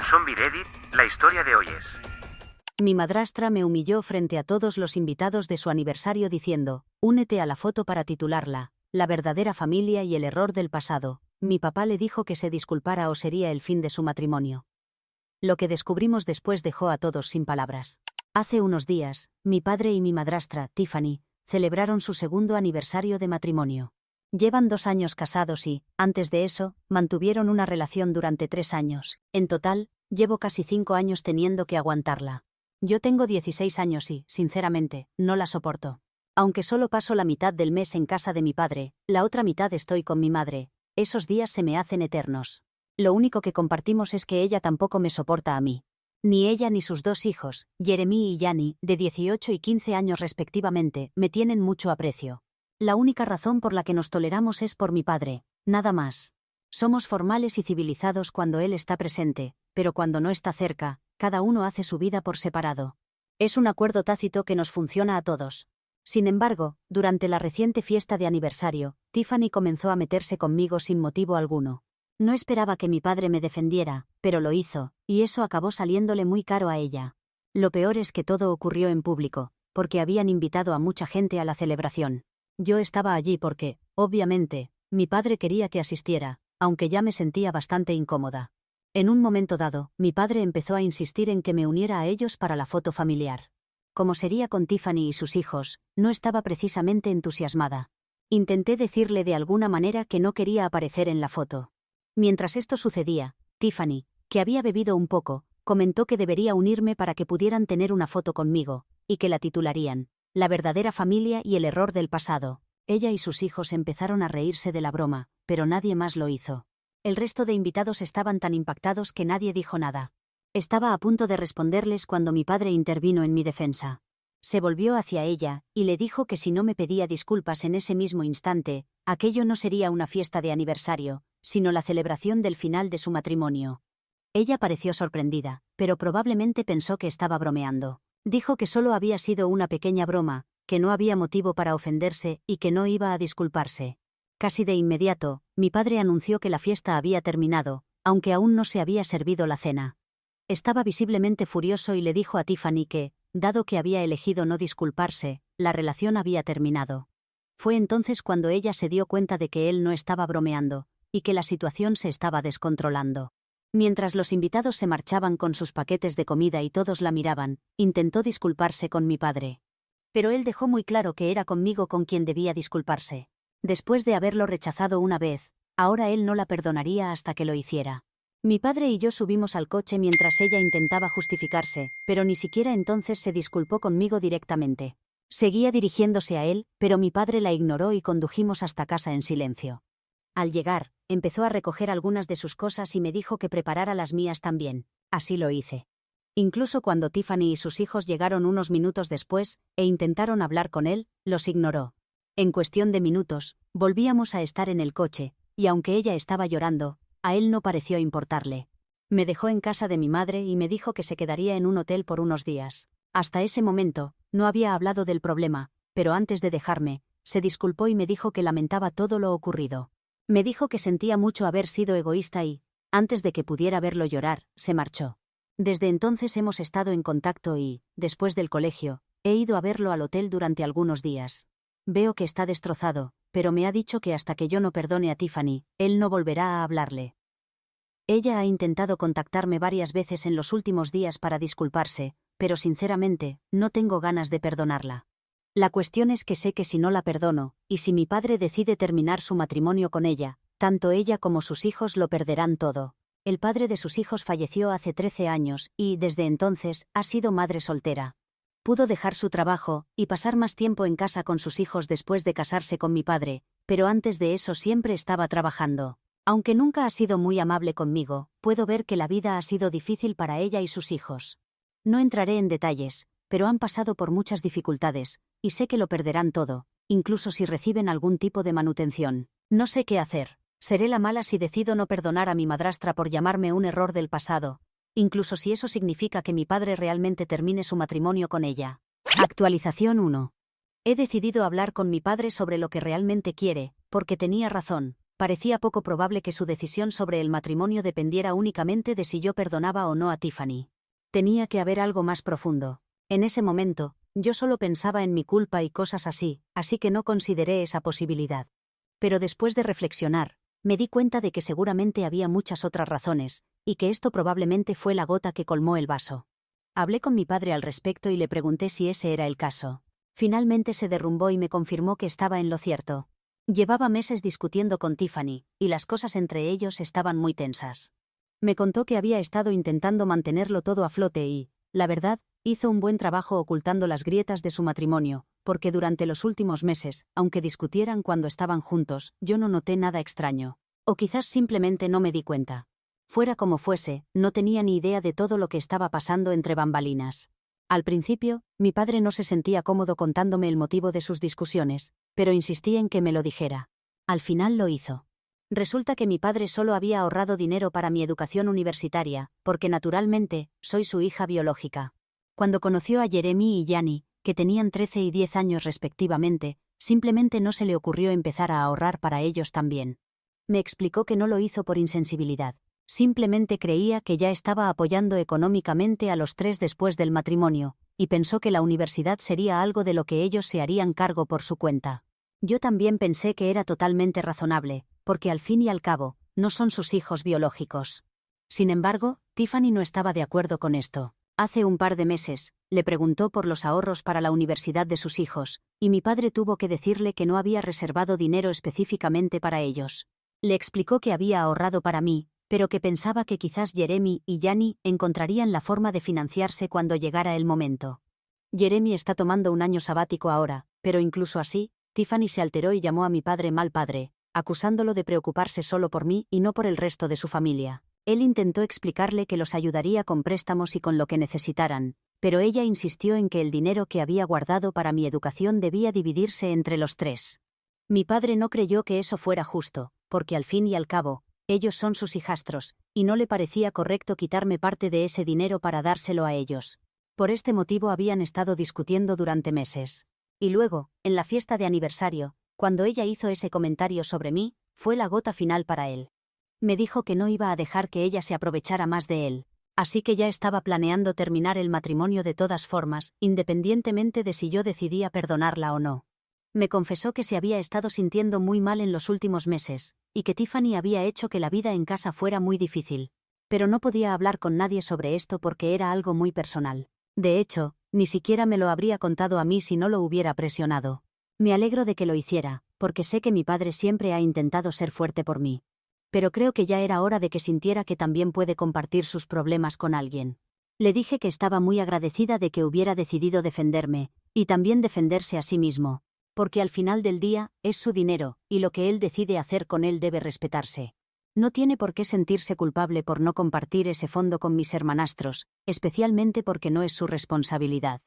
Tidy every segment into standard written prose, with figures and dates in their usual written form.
En Zombie Reddit, la historia de hoy es: Mi madrastra me humilló frente a todos los invitados de su aniversario diciendo, únete a la foto para titularla, La verdadera familia y el error del pasado. Mi papá le dijo que se disculpara o sería el fin de su matrimonio. Lo que descubrimos después dejó a todos sin palabras. Hace unos días, mi padre y mi madrastra, Tiffany, celebraron su segundo aniversario de matrimonio. Llevan 2 años casados y, antes de eso, mantuvieron una relación durante 3 años. En total, llevo casi 5 años teniendo que aguantarla. Yo tengo 16 años y, sinceramente, no la soporto. Aunque solo paso la mitad del mes en casa de mi padre, la otra mitad estoy con mi madre. Esos días se me hacen eternos. Lo único que compartimos es que ella tampoco me soporta a mí. Ni ella ni sus 2 hijos, Jeremy y Yanni, de 18 y 15 años respectivamente, me tienen mucho aprecio. La única razón por la que nos toleramos es por mi padre, nada más. Somos formales y civilizados cuando él está presente, pero cuando no está cerca, cada uno hace su vida por separado. Es un acuerdo tácito que nos funciona a todos. Sin embargo, durante la reciente fiesta de aniversario, Tiffany comenzó a meterse conmigo sin motivo alguno. No esperaba que mi padre me defendiera, pero lo hizo, y eso acabó saliéndole muy caro a ella. Lo peor es que todo ocurrió en público, porque habían invitado a mucha gente a la celebración. Yo estaba allí porque, obviamente, mi padre quería que asistiera, aunque ya me sentía bastante incómoda. En un momento dado, mi padre empezó a insistir en que me uniera a ellos para la foto familiar. Como sería con Tiffany y sus hijos, no estaba precisamente entusiasmada. Intenté decirle de alguna manera que no quería aparecer en la foto. Mientras esto sucedía, Tiffany, que había bebido un poco, comentó que debería unirme para que pudieran tener una foto conmigo, y que la titularían, La verdadera familia y el error del pasado. Ella y sus hijos empezaron a reírse de la broma, pero nadie más lo hizo. El resto de invitados estaban tan impactados que nadie dijo nada. Estaba a punto de responderles cuando mi padre intervino en mi defensa. Se volvió hacia ella, y le dijo que si no me pedía disculpas en ese mismo instante, aquello no sería una fiesta de aniversario, sino la celebración del final de su matrimonio. Ella pareció sorprendida, pero probablemente pensó que estaba bromeando. Dijo que solo había sido una pequeña broma, que no había motivo para ofenderse y que no iba a disculparse. Casi de inmediato, mi padre anunció que la fiesta había terminado, aunque aún no se había servido la cena. Estaba visiblemente furioso y le dijo a Tiffany que, dado que había elegido no disculparse, la relación había terminado. Fue entonces cuando ella se dio cuenta de que él no estaba bromeando, y que la situación se estaba descontrolando. Mientras los invitados se marchaban con sus paquetes de comida y todos la miraban, intentó disculparse con mi padre. Pero él dejó muy claro que era conmigo con quien debía disculparse. Después de haberlo rechazado una vez, ahora él no la perdonaría hasta que lo hiciera. Mi padre y yo subimos al coche mientras ella intentaba justificarse, pero ni siquiera entonces se disculpó conmigo directamente. Seguía dirigiéndose a él, pero mi padre la ignoró y condujimos hasta casa en silencio. Al llegar, empezó a recoger algunas de sus cosas y me dijo que preparara las mías también. Así lo hice. Incluso cuando Tiffany y sus hijos llegaron unos minutos después, e intentaron hablar con él, los ignoró. En cuestión de minutos, volvíamos a estar en el coche, y aunque ella estaba llorando, a él no pareció importarle. Me dejó en casa de mi madre y me dijo que se quedaría en un hotel por unos días. Hasta ese momento, no había hablado del problema, pero antes de dejarme, se disculpó y me dijo que lamentaba todo lo ocurrido. Me dijo que sentía mucho haber sido egoísta y, antes de que pudiera verlo llorar, se marchó. Desde entonces hemos estado en contacto y, después del colegio, he ido a verlo al hotel durante algunos días. Veo que está destrozado, pero me ha dicho que hasta que yo no perdone a Tiffany, él no volverá a hablarle. Ella ha intentado contactarme varias veces en los últimos días para disculparse, pero sinceramente, no tengo ganas de perdonarla. La cuestión es que sé que si no la perdono, y si mi padre decide terminar su matrimonio con ella, tanto ella como sus hijos lo perderán todo. El padre de sus hijos falleció hace 13 años, y, desde entonces, ha sido madre soltera. Pudo dejar su trabajo, y pasar más tiempo en casa con sus hijos después de casarse con mi padre, pero antes de eso siempre estaba trabajando. Aunque nunca ha sido muy amable conmigo, puedo ver que la vida ha sido difícil para ella y sus hijos. No entraré en detalles, pero han pasado por muchas dificultades, y sé que lo perderán todo, incluso si reciben algún tipo de manutención. No sé qué hacer. Seré la mala si decido no perdonar a mi madrastra por llamarme un error del pasado, incluso si eso significa que mi padre realmente termine su matrimonio con ella. Actualización 1. He decidido hablar con mi padre sobre lo que realmente quiere, porque tenía razón, Parecía poco probable que su decisión sobre el matrimonio dependiera únicamente de si yo perdonaba o no a Tiffany. Tenía que haber algo más profundo. En ese momento, yo solo pensaba en mi culpa y cosas así que no consideré esa posibilidad. Pero después de reflexionar, me di cuenta de que seguramente había muchas otras razones, y que esto probablemente fue la gota que colmó el vaso. Hablé con mi padre al respecto y le pregunté si ese era el caso. Finalmente se derrumbó y me confirmó que estaba en lo cierto. Llevaba meses discutiendo con Tiffany, y las cosas entre ellos estaban muy tensas. Me contó que había estado intentando mantenerlo todo a flote y, la verdad, hizo un buen trabajo ocultando las grietas de su matrimonio, porque durante los últimos meses, aunque discutieran cuando estaban juntos, yo no noté nada extraño. O quizás simplemente no me di cuenta. Fuera como fuese, no tenía ni idea de todo lo que estaba pasando entre bambalinas. Al principio, mi padre no se sentía cómodo contándome el motivo de sus discusiones, pero insistí en que me lo dijera. Al final lo hizo. Resulta que mi padre solo había ahorrado dinero para mi educación universitaria, porque naturalmente, soy su hija biológica. Cuando conoció a Jeremy y Yanni, que tenían 13 y 10 años respectivamente, simplemente no se le ocurrió empezar a ahorrar para ellos también. Me explicó que no lo hizo por insensibilidad. Simplemente creía que ya estaba apoyando económicamente a los tres después del matrimonio, y pensó que la universidad sería algo de lo que ellos se harían cargo por su cuenta. Yo también pensé que era totalmente razonable, porque al fin y al cabo, no son sus hijos biológicos. Sin embargo, Tiffany no estaba de acuerdo con esto. Hace un par de meses, le preguntó por los ahorros para la universidad de sus hijos, y mi padre tuvo que decirle que no había reservado dinero específicamente para ellos. Le explicó que había ahorrado para mí, pero que pensaba que quizás Jeremy y Yanni encontrarían la forma de financiarse cuando llegara el momento. Jeremy está tomando un año sabático ahora, pero incluso así, Tiffany se alteró y llamó a mi padre mal padre, acusándolo de preocuparse solo por mí y no por el resto de su familia. Él intentó explicarle que los ayudaría con préstamos y con lo que necesitaran, pero ella insistió en que el dinero que había guardado para mi educación debía dividirse entre los tres. Mi padre no creyó que eso fuera justo, porque al fin y al cabo, ellos son sus hijastros, y no le parecía correcto quitarme parte de ese dinero para dárselo a ellos. Por este motivo habían estado discutiendo durante meses. Y luego, en la fiesta de aniversario, cuando ella hizo ese comentario sobre mí, fue la gota final para él. Me dijo que no iba a dejar que ella se aprovechara más de él, así que ya estaba planeando terminar el matrimonio de todas formas, independientemente de si yo decidía perdonarla o no. Me confesó que se había estado sintiendo muy mal en los últimos meses, y que Tiffany había hecho que la vida en casa fuera muy difícil. Pero no podía hablar con nadie sobre esto porque era algo muy personal. De hecho, ni siquiera me lo habría contado a mí si no lo hubiera presionado. Me alegro de que lo hiciera, porque sé que mi padre siempre ha intentado ser fuerte por mí. Pero creo que ya era hora de que sintiera que también puede compartir sus problemas con alguien. Le dije que estaba muy agradecida de que hubiera decidido defenderme, y también defenderse a sí mismo. Porque al final del día, es su dinero, y lo que él decide hacer con él debe respetarse. No tiene por qué sentirse culpable por no compartir ese fondo con mis hermanastros, especialmente porque no es su responsabilidad.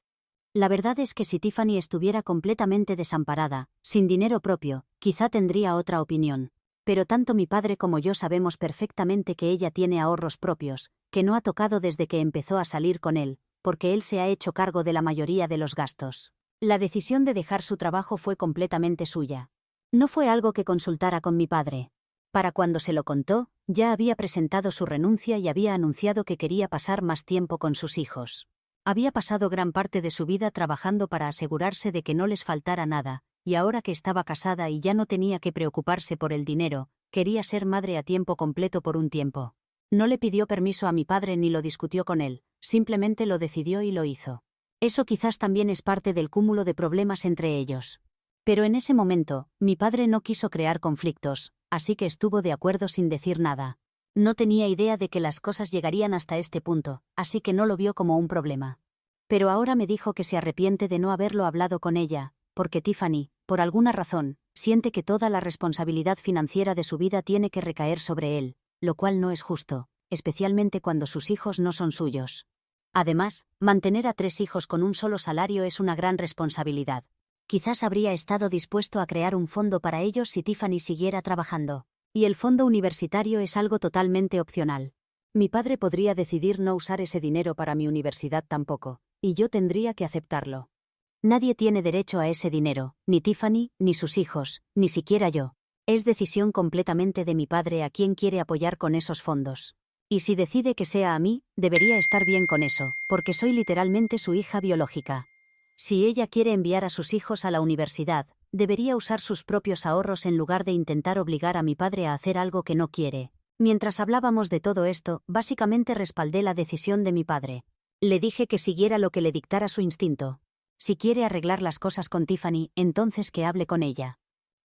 La verdad es que si Tiffany estuviera completamente desamparada, sin dinero propio, quizá tendría otra opinión. Pero tanto mi padre como yo sabemos perfectamente que ella tiene ahorros propios, que no ha tocado desde que empezó a salir con él, porque él se ha hecho cargo de la mayoría de los gastos. La decisión de dejar su trabajo fue completamente suya. No fue algo que consultara con mi padre. Para cuando se lo contó, ya había presentado su renuncia y había anunciado que quería pasar más tiempo con sus hijos. Había pasado gran parte de su vida trabajando para asegurarse de que no les faltara nada, y ahora que estaba casada y ya no tenía que preocuparse por el dinero, quería ser madre a tiempo completo por un tiempo. No le pidió permiso a mi padre ni lo discutió con él, simplemente lo decidió y lo hizo. Eso quizás también es parte del cúmulo de problemas entre ellos. Pero en ese momento, mi padre no quiso crear conflictos, así que estuvo de acuerdo sin decir nada. No tenía idea de que las cosas llegarían hasta este punto, así que no lo vio como un problema. Pero ahora me dijo que se arrepiente de no haberlo hablado con ella, porque Tiffany, por alguna razón, siente que toda la responsabilidad financiera de su vida tiene que recaer sobre él, lo cual no es justo, especialmente cuando sus hijos no son suyos. Además, mantener a 3 hijos con un solo salario es una gran responsabilidad. Quizás habría estado dispuesto a crear un fondo para ellos si Tiffany siguiera trabajando. Y el fondo universitario es algo totalmente opcional. Mi padre podría decidir no usar ese dinero para mi universidad tampoco, y yo tendría que aceptarlo. Nadie tiene derecho a ese dinero, ni Tiffany, ni sus hijos, ni siquiera yo. Es decisión completamente de mi padre a quien quiere apoyar con esos fondos. Y si decide que sea a mí, debería estar bien con eso, porque soy literalmente su hija biológica. Si ella quiere enviar a sus hijos a la universidad, debería usar sus propios ahorros en lugar de intentar obligar a mi padre a hacer algo que no quiere. Mientras hablábamos de todo esto, básicamente respaldé la decisión de mi padre. Le dije que siguiera lo que le dictara su instinto. Si quiere arreglar las cosas con Tiffany, entonces que hable con ella.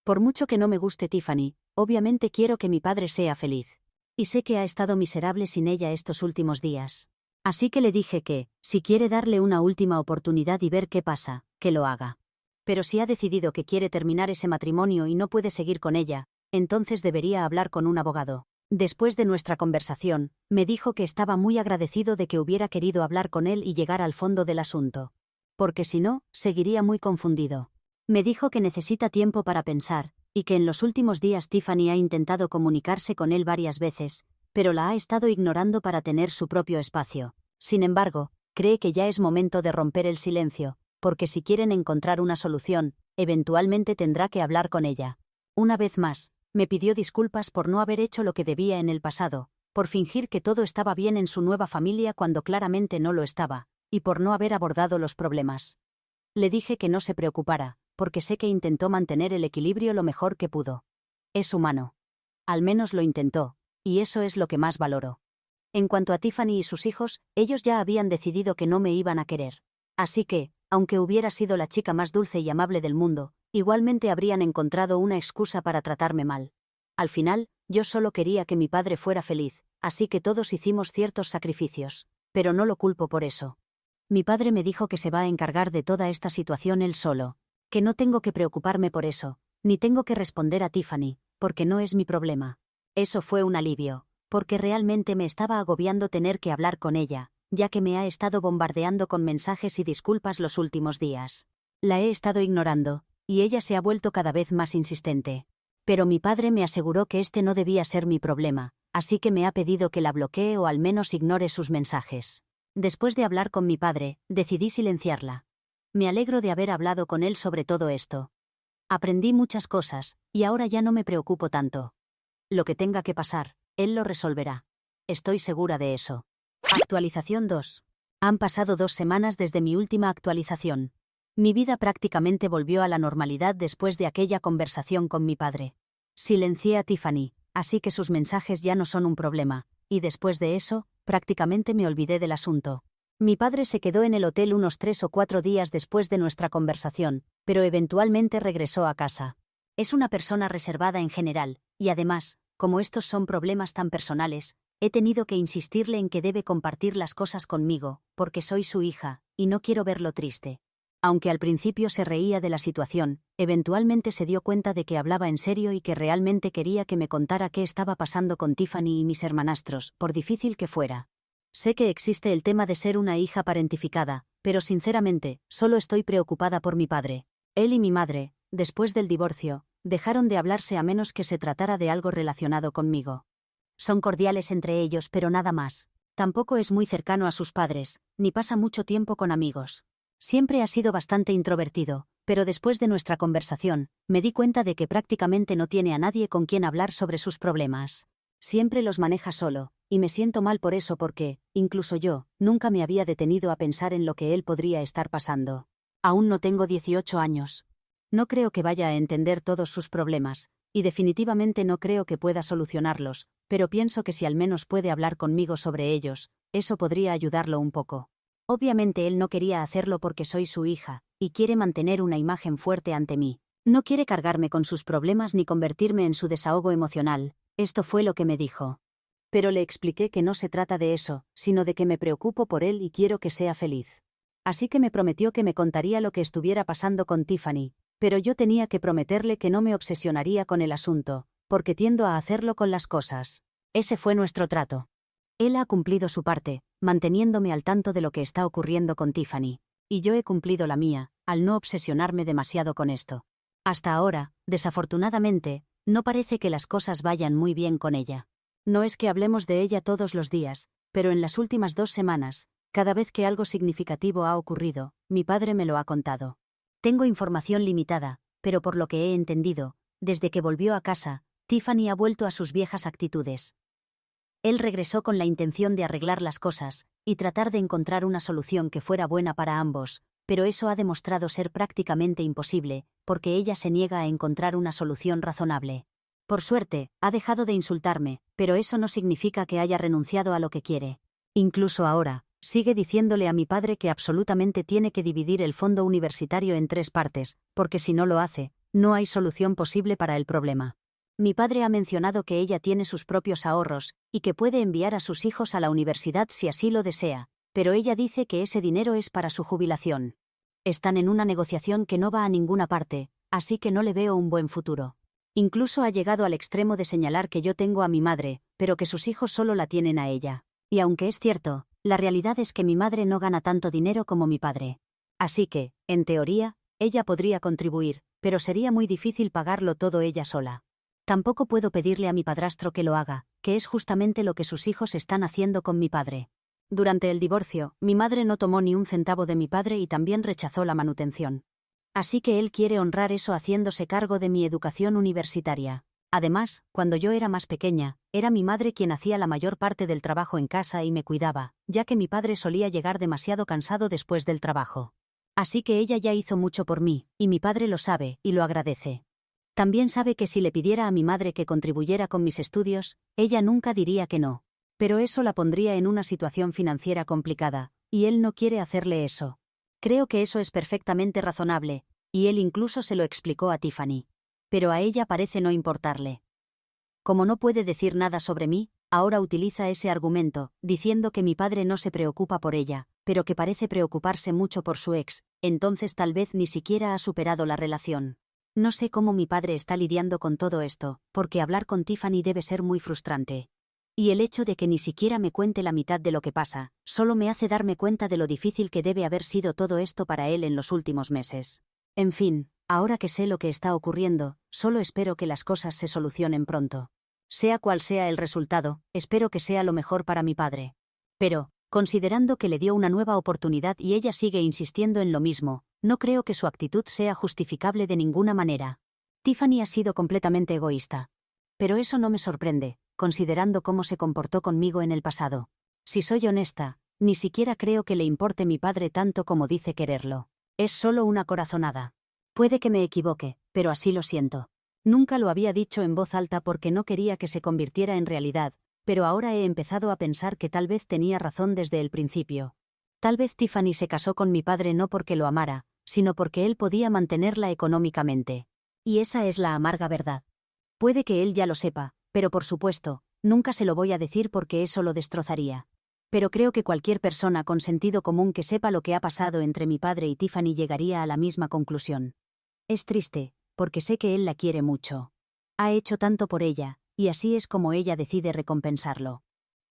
Por mucho que no me guste Tiffany, obviamente quiero que mi padre sea feliz. Y sé que ha estado miserable sin ella estos últimos días. Así que le dije que, si quiere darle una última oportunidad y ver qué pasa, que lo haga. Pero si ha decidido que quiere terminar ese matrimonio y no puede seguir con ella, entonces debería hablar con un abogado. Después de nuestra conversación, me dijo que estaba muy agradecido de que hubiera querido hablar con él y llegar al fondo del asunto. Porque si no, seguiría muy confundido. Me dijo que necesita tiempo para pensar, y que en los últimos días Tiffany ha intentado comunicarse con él varias veces, pero la ha estado ignorando para tener su propio espacio. Sin embargo, cree que ya es momento de romper el silencio, porque si quieren encontrar una solución, eventualmente tendrá que hablar con ella. Una vez más, me pidió disculpas por no haber hecho lo que debía en el pasado, por fingir que todo estaba bien en su nueva familia cuando claramente no lo estaba, y por no haber abordado los problemas. Le dije que no se preocupara, porque sé que intentó mantener el equilibrio lo mejor que pudo. Es humano. Al menos lo intentó, y eso es lo que más valoro. En cuanto a Tiffany y sus hijos, ellos ya habían decidido que no me iban a querer. Así que, aunque hubiera sido la chica más dulce y amable del mundo, igualmente habrían encontrado una excusa para tratarme mal. Al final, yo solo quería que mi padre fuera feliz, así que todos hicimos ciertos sacrificios, pero no lo culpo por eso. Mi padre me dijo que se va a encargar de toda esta situación él solo, que no tengo que preocuparme por eso, ni tengo que responder a Tiffany, porque no es mi problema. Eso fue un alivio, porque realmente me estaba agobiando tener que hablar con ella, ya que me ha estado bombardeando con mensajes y disculpas los últimos días. La he estado ignorando, y ella se ha vuelto cada vez más insistente. Pero mi padre me aseguró que este no debía ser mi problema, así que me ha pedido que la bloquee o al menos ignore sus mensajes. Después de hablar con mi padre, decidí silenciarla. Me alegro de haber hablado con él sobre todo esto. Aprendí muchas cosas, y ahora ya no me preocupo tanto. Lo que tenga que pasar, él lo resolverá. Estoy segura de eso. Actualización 2. Han pasado 2 semanas desde mi última actualización. Mi vida prácticamente volvió a la normalidad después de aquella conversación con mi padre. Silencié a Tiffany, así que sus mensajes ya no son un problema, y después de eso, prácticamente me olvidé del asunto. Mi padre se quedó en el hotel unos 3 o 4 días después de nuestra conversación, pero eventualmente regresó a casa. Es una persona reservada en general, y además, como estos son problemas tan personales, he tenido que insistirle en que debe compartir las cosas conmigo, porque soy su hija, y no quiero verlo triste. Aunque al principio se reía de la situación, eventualmente se dio cuenta de que hablaba en serio y que realmente quería que me contara qué estaba pasando con Tiffany y mis hermanastros, por difícil que fuera. Sé que existe el tema de ser una hija parentificada, pero sinceramente, solo estoy preocupada por mi padre. Él y mi madre, después del divorcio, dejaron de hablarse a menos que se tratara de algo relacionado conmigo. Son cordiales entre ellos, pero nada más. Tampoco es muy cercano a sus padres, ni pasa mucho tiempo con amigos. Siempre ha sido bastante introvertido, pero después de nuestra conversación, me di cuenta de que prácticamente no tiene a nadie con quien hablar sobre sus problemas. Siempre los maneja solo, y me siento mal por eso porque, incluso yo, nunca me había detenido a pensar en lo que él podría estar pasando. Aún no tengo 18 años. No creo que vaya a entender todos sus problemas, y definitivamente no creo que pueda solucionarlos, pero pienso que si al menos puede hablar conmigo sobre ellos, eso podría ayudarlo un poco. Obviamente él no quería hacerlo porque soy su hija, y quiere mantener una imagen fuerte ante mí. No quiere cargarme con sus problemas ni convertirme en su desahogo emocional, esto fue lo que me dijo. Pero le expliqué que no se trata de eso, sino de que me preocupo por él y quiero que sea feliz. Así que me prometió que me contaría lo que estuviera pasando con Tiffany, pero yo tenía que prometerle que no me obsesionaría con el asunto, porque tiendo a hacerlo con las cosas. Ese fue nuestro trato. Él ha cumplido su parte, manteniéndome al tanto de lo que está ocurriendo con Tiffany, y yo he cumplido la mía, al no obsesionarme demasiado con esto. Hasta ahora, desafortunadamente, no parece que las cosas vayan muy bien con ella. No es que hablemos de ella todos los días, pero en las últimas 2 semanas, cada vez que algo significativo ha ocurrido, mi padre me lo ha contado. Tengo información limitada, pero por lo que he entendido, Desde que volvió a casa, Tiffany ha vuelto a sus viejas actitudes. Él regresó con la intención de arreglar las cosas y tratar de encontrar una solución que fuera buena para ambos, pero eso ha demostrado ser prácticamente imposible, porque ella se niega a encontrar una solución razonable. Por suerte, ha dejado de insultarme, pero eso no significa que haya renunciado a lo que quiere. Incluso ahora, sigue diciéndole a mi padre que absolutamente tiene que dividir el fondo universitario en 3 partes, porque si no lo hace, no hay solución posible para el problema. Mi padre ha mencionado que ella tiene sus propios ahorros, y que puede enviar a sus hijos a la universidad si así lo desea, pero ella dice que ese dinero es para su jubilación. Están en una negociación que no va a ninguna parte, así que no le veo un buen futuro. Incluso ha llegado al extremo de señalar que yo tengo a mi madre, pero que sus hijos solo la tienen a ella. Y aunque es cierto, la realidad es que mi madre no gana tanto dinero como mi padre. Así que, en teoría, ella podría contribuir, pero sería muy difícil pagarlo todo ella sola. Tampoco puedo pedirle a mi padrastro que lo haga, que es justamente lo que sus hijos están haciendo con mi padre. Durante el divorcio, mi madre no tomó ni un centavo de mi padre y también rechazó la manutención. Así que él quiere honrar eso haciéndose cargo de mi educación universitaria. Además, cuando yo era más pequeña, era mi madre quien hacía la mayor parte del trabajo en casa y me cuidaba, ya que mi padre solía llegar demasiado cansado después del trabajo. Así que ella ya hizo mucho por mí, y mi padre lo sabe, y lo agradece. También sabe que si le pidiera a mi madre que contribuyera con mis estudios, ella nunca diría que no. Pero eso la pondría en una situación financiera complicada, y él no quiere hacerle eso. Creo que eso es perfectamente razonable, y él incluso se lo explicó a Tiffany. Pero a ella parece no importarle. Como no puede decir nada sobre mí, ahora utiliza ese argumento, diciendo que mi padre no se preocupa por ella, pero que parece preocuparse mucho por su ex, entonces tal vez ni siquiera ha superado la relación. No sé cómo mi padre está lidiando con todo esto, porque hablar con Tiffany debe ser muy frustrante. Y el hecho de que ni siquiera me cuente la mitad de lo que pasa, solo me hace darme cuenta de lo difícil que debe haber sido todo esto para él en los últimos meses. En fin, ahora que sé lo que está ocurriendo, solo espero que las cosas se solucionen pronto. Sea cual sea el resultado, espero que sea lo mejor para mi padre. Pero, considerando que le dio una nueva oportunidad y ella sigue insistiendo en lo mismo, no creo que su actitud sea justificable de ninguna manera. Tiffany ha sido completamente egoísta. Pero eso no me sorprende, considerando cómo se comportó conmigo en el pasado. Si soy honesta, ni siquiera creo que le importe mi padre tanto como dice quererlo. Es solo una corazonada. Puede que me equivoque, pero así lo siento. Nunca lo había dicho en voz alta porque no quería que se convirtiera en realidad, pero ahora he empezado a pensar que tal vez tenía razón desde el principio. Tal vez Tiffany se casó con mi padre no porque lo amara, sino porque él podía mantenerla económicamente. Y esa es la amarga verdad. Puede que él ya lo sepa, pero por supuesto, nunca se lo voy a decir porque eso lo destrozaría. Pero creo que cualquier persona con sentido común que sepa lo que ha pasado entre mi padre y Tiffany llegaría a la misma conclusión. Es triste, porque sé que él la quiere mucho. Ha hecho tanto por ella, y así es como ella decide recompensarlo.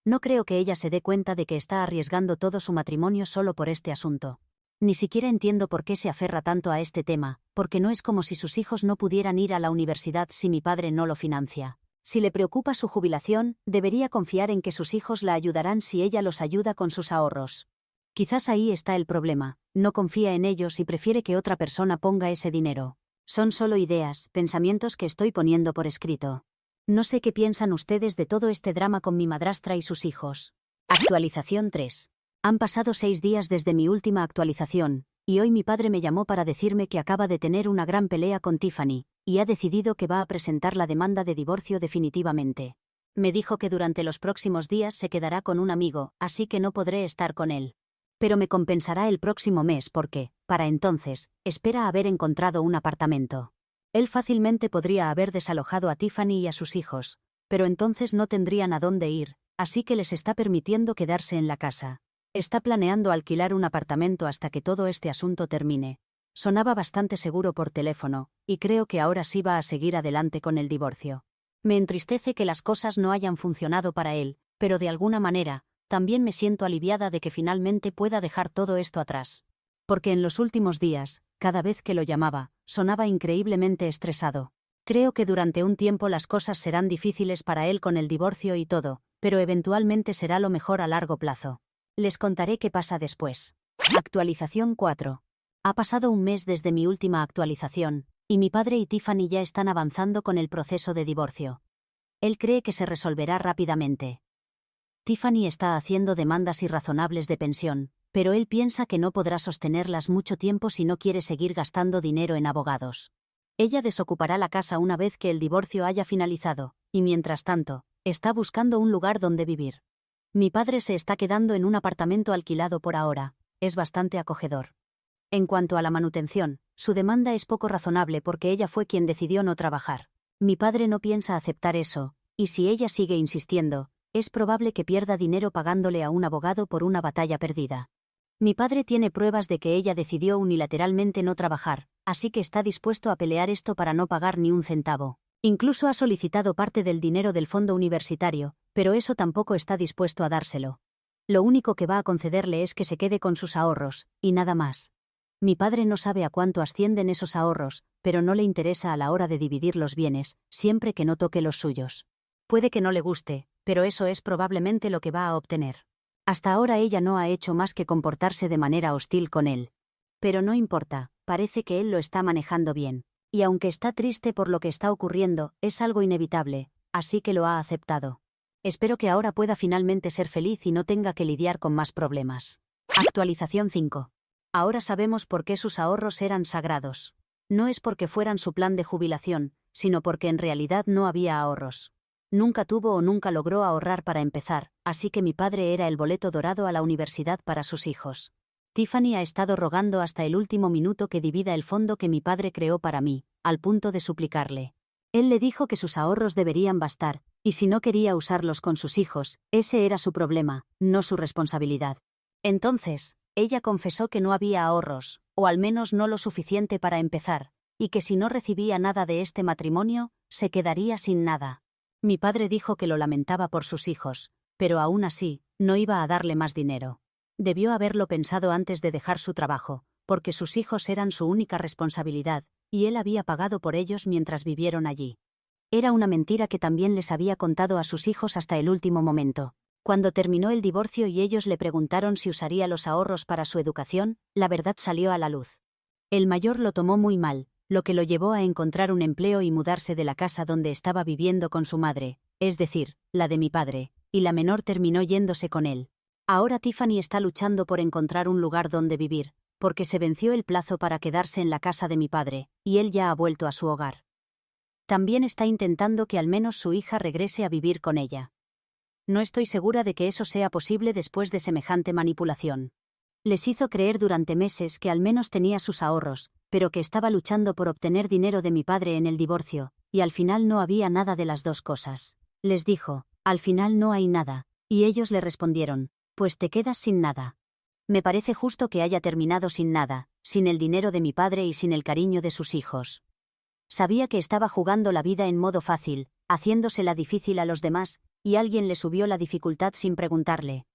No creo que ella se dé cuenta de que está arriesgando todo su matrimonio solo por este asunto. Ni siquiera entiendo por qué se aferra tanto a este tema, porque no es como si sus hijos no pudieran ir a la universidad si mi padre no lo financia. Si le preocupa su jubilación, debería confiar en que sus hijos la ayudarán si ella los ayuda con sus ahorros. Quizás ahí está el problema, no confía en ellos y prefiere que otra persona ponga ese dinero. Son solo ideas, pensamientos que estoy poniendo por escrito. No sé qué piensan ustedes de todo este drama con mi madrastra y sus hijos. Actualización 3. Han pasado 6 días desde mi última actualización, y hoy mi padre me llamó para decirme que acaba de tener una gran pelea con Tiffany, y ha decidido que va a presentar la demanda de divorcio definitivamente. Me dijo que durante los próximos días se quedará con un amigo, así que no podré estar con él. Pero me compensará el próximo mes porque, para entonces, espera haber encontrado un apartamento. Él fácilmente podría haber desalojado a Tiffany y a sus hijos, pero entonces no tendrían a dónde ir, así que les está permitiendo quedarse en la casa. Está planeando alquilar un apartamento hasta que todo este asunto termine. Sonaba bastante seguro por teléfono, y creo que ahora sí va a seguir adelante con el divorcio. Me entristece que las cosas no hayan funcionado para él, pero de alguna manera, también me siento aliviada de que finalmente pueda dejar todo esto atrás. Porque en los últimos días, cada vez que lo llamaba, sonaba increíblemente estresado. Creo que durante un tiempo las cosas serán difíciles para él con el divorcio y todo, pero eventualmente será lo mejor a largo plazo. Les contaré qué pasa después. Actualización 4. Ha pasado un mes desde mi última actualización, Y mi padre y Tiffany ya están avanzando con el proceso de divorcio. Él cree que se resolverá rápidamente. Tiffany está haciendo demandas irrazonables de pensión, pero él piensa que no podrá sostenerlas mucho tiempo si no quiere seguir gastando dinero en abogados. Ella desocupará la casa una vez que el divorcio haya finalizado, y mientras tanto, está buscando un lugar donde vivir. Mi padre se está quedando en un apartamento alquilado por ahora, es bastante acogedor. En cuanto a la manutención, su demanda es poco razonable porque ella fue quien decidió no trabajar. Mi padre no piensa aceptar eso, y si ella sigue insistiendo, es probable que pierda dinero pagándole a un abogado por una batalla perdida. Mi padre tiene pruebas de que ella decidió unilateralmente no trabajar, así que está dispuesto a pelear esto para no pagar ni un centavo. Incluso ha solicitado parte del dinero del fondo universitario, pero eso tampoco está dispuesto a dárselo. Lo único que va a concederle es que se quede con sus ahorros, y nada más. Mi padre no sabe a cuánto ascienden esos ahorros, pero no le interesa a la hora de dividir los bienes, siempre que no toque los suyos. Puede que no le guste, pero eso es probablemente lo que va a obtener. Hasta ahora ella no ha hecho más que comportarse de manera hostil con él. Pero no importa, parece que él lo está manejando bien. Y aunque está triste por lo que está ocurriendo, es algo inevitable, así que lo ha aceptado. Espero que ahora pueda finalmente ser feliz y no tenga que lidiar con más problemas. Actualización 5. Ahora sabemos por qué sus ahorros eran sagrados. No es porque fueran su plan de jubilación, sino porque en realidad no había ahorros. Nunca tuvo o nunca logró ahorrar para empezar, así que mi padre era el boleto dorado a la universidad para sus hijos. Tiffany ha estado rogando hasta el último minuto que divida el fondo que mi padre creó para mí, al punto de suplicarle. Él le dijo que sus ahorros deberían bastar, y si no quería usarlos con sus hijos, ese era su problema, no su responsabilidad. Entonces, ella confesó que no había ahorros, o al menos no lo suficiente para empezar, y que si no recibía nada de este matrimonio, se quedaría sin nada. Mi padre dijo que lo lamentaba por sus hijos, pero aún así, no iba a darle más dinero. Debió haberlo pensado antes de dejar su trabajo, porque sus hijos eran su única responsabilidad, y él había pagado por ellos mientras vivieron allí. Era una mentira que también les había contado a sus hijos hasta el último momento. Cuando terminó el divorcio y ellos le preguntaron si usaría los ahorros para su educación, la verdad salió a la luz. El mayor lo tomó muy mal, lo que lo llevó a encontrar un empleo y mudarse de la casa donde estaba viviendo con su madre, es decir, la de mi padre, y la menor terminó yéndose con él. Ahora Tiffany está luchando por encontrar un lugar donde vivir, porque se venció el plazo para quedarse en la casa de mi padre, y él ya ha vuelto a su hogar. También está intentando que al menos su hija regrese a vivir con ella. No estoy segura de que eso sea posible después de semejante manipulación. Les hizo creer durante meses que al menos tenía sus ahorros, pero que estaba luchando por obtener dinero de mi padre en el divorcio, y al final no había nada de las dos cosas. Les dijo, al final no hay nada, y ellos le respondieron, pues te quedas sin nada. Me parece justo que haya terminado sin nada, sin el dinero de mi padre y sin el cariño de sus hijos. Sabía que estaba jugando la vida en modo fácil, haciéndosela difícil a los demás, y alguien le subió la dificultad sin preguntarle,